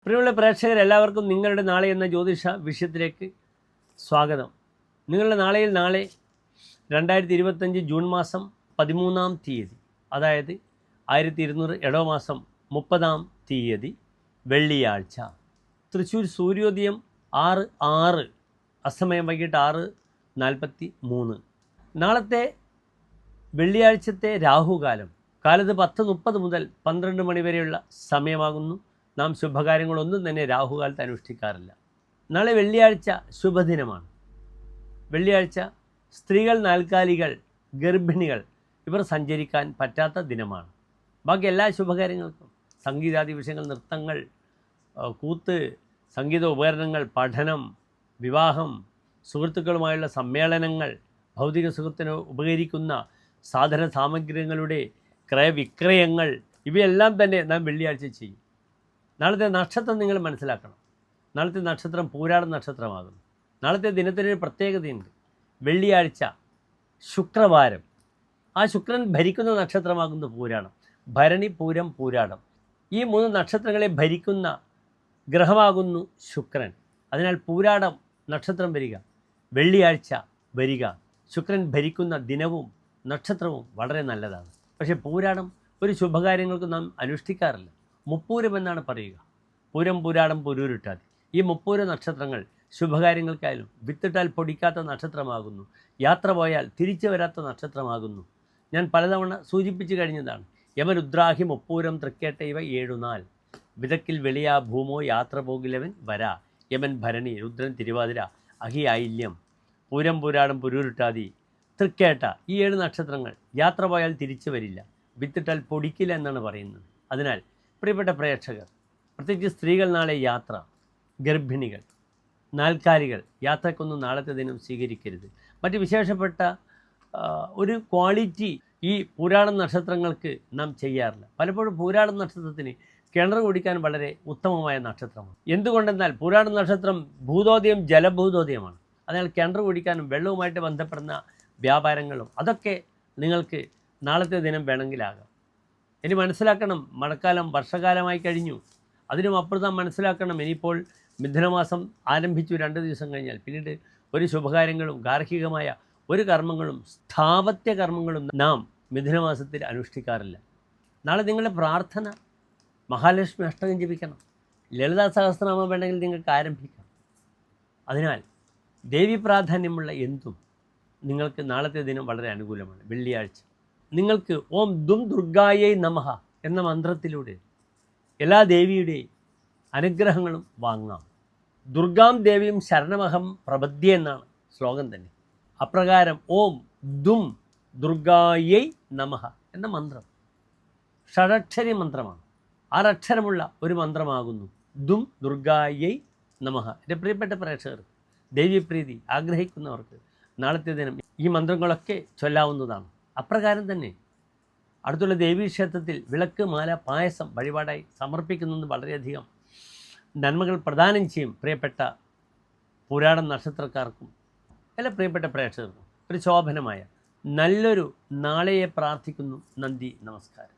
പ്രിയമുള്ള പ്രേക്ഷകരെല്ലാവർക്കും നിങ്ങളുടെ നാളെ എന്ന ജ്യോതിഷ വിഷയത്തിലേക്ക് സ്വാഗതം. നിങ്ങളുടെ നാളെയിൽ നാളെ 2025 ജൂൺ മാസം 13-ാം തീയതി, അതായത് 1200 ഇടവമാസം 30-ാം തീയതി വെള്ളിയാഴ്ച. തൃശ്ശൂർ സൂര്യോദയം 6:06, അസ്തമയം വൈകിട്ട് 6:43. നാളത്തെ വെള്ളിയാഴ്ചത്തെ രാഹുകാലം കാലത്ത് 10:30 മുതൽ 12 മണി വരെയുള്ള സമയമാകുന്നു. നാം ശുഭകാര്യങ്ങളൊന്നും തന്നെ രാഹുകാലത്ത് അനുഷ്ഠിക്കാറില്ല. നാളെ വെള്ളിയാഴ്ച ശുഭദിനമാണ്. വെള്ളിയാഴ്ച സ്ത്രീകൾ, നാൽക്കാലികൾ, ഗർഭിണികൾ ഇവർ സഞ്ചരിക്കാൻ പറ്റാത്ത ദിനമാണ്. ബാക്കി എല്ലാ ശുഭകാര്യങ്ങൾക്കും, സംഗീതാദി വിഷയങ്ങൾ, നൃത്തങ്ങൾ, കൂത്ത്, സംഗീത ഉപകരണങ്ങൾ, പഠനം, വിവാഹം, സുഹൃത്തുക്കളുമായുള്ള സമ്മേളനങ്ങൾ, ഭൗതിക സുഖത്തിന് ഉപകരിക്കുന്ന സാധന സാമഗ്രികളുടെ ക്രയവിക്രയങ്ങൾ, ഇവയെല്ലാം തന്നെ നാം വെള്ളിയാഴ്ച ചെയ്യും. നാളത്തെ നക്ഷത്രം നിങ്ങൾ മനസ്സിലാക്കണം. നാളത്തെ നക്ഷത്രം പൂരാടം നക്ഷത്രമാകുന്നു. നാളത്തെ ദിനത്തിനൊരു പ്രത്യേകതയുണ്ട്. വെള്ളിയാഴ്ച, ശുക്രവാരം, ആ ശുക്രൻ ഭരിക്കുന്ന നക്ഷത്രമാകുന്നു പൂരാടം. ഭരണി, പൂരം, പൂരാടം, ഈ 3 നക്ഷത്രങ്ങളെ ഭരിക്കുന്ന ഗ്രഹമാകുന്നു ശുക്രൻ. അതിനാൽ പൂരാടം നക്ഷത്രം വരിക, വെള്ളിയാഴ്ച വരിക, ശുക്രൻ ഭരിക്കുന്ന ദിനവും നക്ഷത്രവും വളരെ നല്ലതാണ്. പക്ഷേ പൂരാടം ഒരു ശുഭകാര്യങ്ങൾക്ക് നാം അനുഷ്ഠിക്കാറില്ല. മുപ്പൂരം എന്നാണ് പറയുക. പൂരം, പൂരാടം, പുരൂരുട്ടാതി, ഈ 30 നക്ഷത്രങ്ങൾ ശുഭകാര്യങ്ങൾക്കായാലും വിത്തിട്ടാൽ പൊടിക്കാത്ത നക്ഷത്രമാകുന്നു. യാത്ര പോയാൽ തിരിച്ചു വരാത്ത നക്ഷത്രമാകുന്നു. ഞാൻ പലതവണ സൂചിപ്പിച്ചു കഴിഞ്ഞതാണ്. യമരുദ്രാഹി മുപ്പൂരം തൃക്കേട്ട ഇവ 7 നാൾ, വിതക്കിൽ വെളിയാ ഭൂമോ യാത്ര പോകിലവൻ വരാ. യമൻ ഭരണി, രുദ്രൻ തിരുവാതിര, അഹി ആയില്യം, പൂരം, പൂരാടം, പുരൂരുട്ടാതി, തൃക്കേട്ട, ഈ 7 നക്ഷത്രങ്ങൾ യാത്ര പോയാൽ തിരിച്ചു വരില്ല, വിത്തിട്ടാൽ പൊടിക്കില്ല എന്നാണ് പറയുന്നത്. അതിനാൽ പ്രിയപ്പെട്ട പ്രേക്ഷകർ, പ്രത്യേകിച്ച് സ്ത്രീകൾ നാളെ യാത്ര, ഗർഭിണികൾ, നാൽക്കാലികൾ യാത്രക്കൊന്നും നാളത്തെ ദിനം സ്വീകരിക്കരുത്. മറ്റ് വിശേഷപ്പെട്ട ഒരു ക്വാളിറ്റി ഈ പൂരാടം നക്ഷത്രങ്ങൾക്ക് നാം ചെയ്യാറില്ല. പലപ്പോഴും പൂരാടം നക്ഷത്രത്തിന് കിണർ കുടിക്കാൻ വളരെ ഉത്തമമായ നക്ഷത്രമാണ്. എന്തുകൊണ്ടെന്നാൽ പൂരാടം നക്ഷത്രം ഭൂതോദയം, ജലഭൂതോദയമാണ്. അതിനാൽ കിണർ കുടിക്കാനും വെള്ളവുമായിട്ട് ബന്ധപ്പെടുന്ന വ്യാപാരങ്ങളും അതൊക്കെ നിങ്ങൾക്ക് നാളത്തെ ദിനം വേണമെങ്കിലാകാം. ഇനി മനസ്സിലാക്കണം, മഴക്കാലം വർഷകാലമായി കഴിഞ്ഞു. അതിനും അപ്പുറത്ത് മനസ്സിലാക്കണം, ഇനിയിപ്പോൾ മിഥുനമാസം ആരംഭിച്ചു 2 ദിവസം കഴിഞ്ഞാൽ പിന്നീട് ഒരു ശുഭകാര്യങ്ങളും ഗാർഹികമായ ഒരു കർമ്മങ്ങളും സ്ഥാപത്യ കർമ്മങ്ങളും നാം മിഥുനമാസത്തിൽ അനുഷ്ഠിക്കാറില്ല. നാളെ നിങ്ങളുടെ പ്രാർത്ഥന മഹാലക്ഷ്മി അഷ്ടകം ജപിക്കണം. ലളിതാ സഹസ്രനാമം വേണമെങ്കിൽ നിങ്ങൾക്ക് ആരംഭിക്കാം. അതിനാൽ ദേവി പ്രാധാന്യമുള്ള എന്തും നിങ്ങൾക്ക് നാളത്തെ ദിനം വളരെ അനുകൂലമാണ്. വെള്ളിയാഴ്ച നിങ്ങൾക്ക് ഓം ദും ദുർഗായൈ നമഃ എന്ന മന്ത്രത്തിലൂടെ എല്ലാ ദേവിയുടെയും അനുഗ്രഹങ്ങളും വാങ്ങാം. ദുർഗാം ദേവിയും ശരണമഹം പ്രപദ്യേ എന്നാണ് ശ്ലോകം തന്നെ. അപ്രകാരം ഓം ദും ദുർഗായൈ നമഃ എന്ന മന്ത്രം ഷഡക്ഷരി മന്ത്രമാണ്. 6 അക്ഷരമുള്ള ഒരു മന്ത്രമാകുന്നു ദും ദുർഗായൈ നമഃ. എൻ്റെ പ്രിയപ്പെട്ട പ്രേക്ഷകർ, ദേവീപ്രീതി ആഗ്രഹിക്കുന്നവർക്ക് നാളത്തെ ദിനം ഈ മന്ത്രങ്ങളൊക്കെ ചൊല്ലാവുന്നതാണ്. അപ്രകാരം തന്നെ അടുത്തുള്ള ദേവീക്ഷേത്രത്തിൽ വിളക്ക്, മാല, പായസം വഴിപാടായി സമർപ്പിക്കുന്നത് വളരെയധികം നന്മകൾ പ്രദാനം ചെയ്യും. പ്രിയപ്പെട്ട പൂരാടം നക്ഷത്രക്കാർക്കും എല്ലാ പ്രിയപ്പെട്ട പ്രേക്ഷകർക്കും ഒരു ശോഭനമായ നല്ലൊരു നാളെയെ പ്രാർത്ഥിക്കുന്നു. നന്ദി, നമസ്കാരം.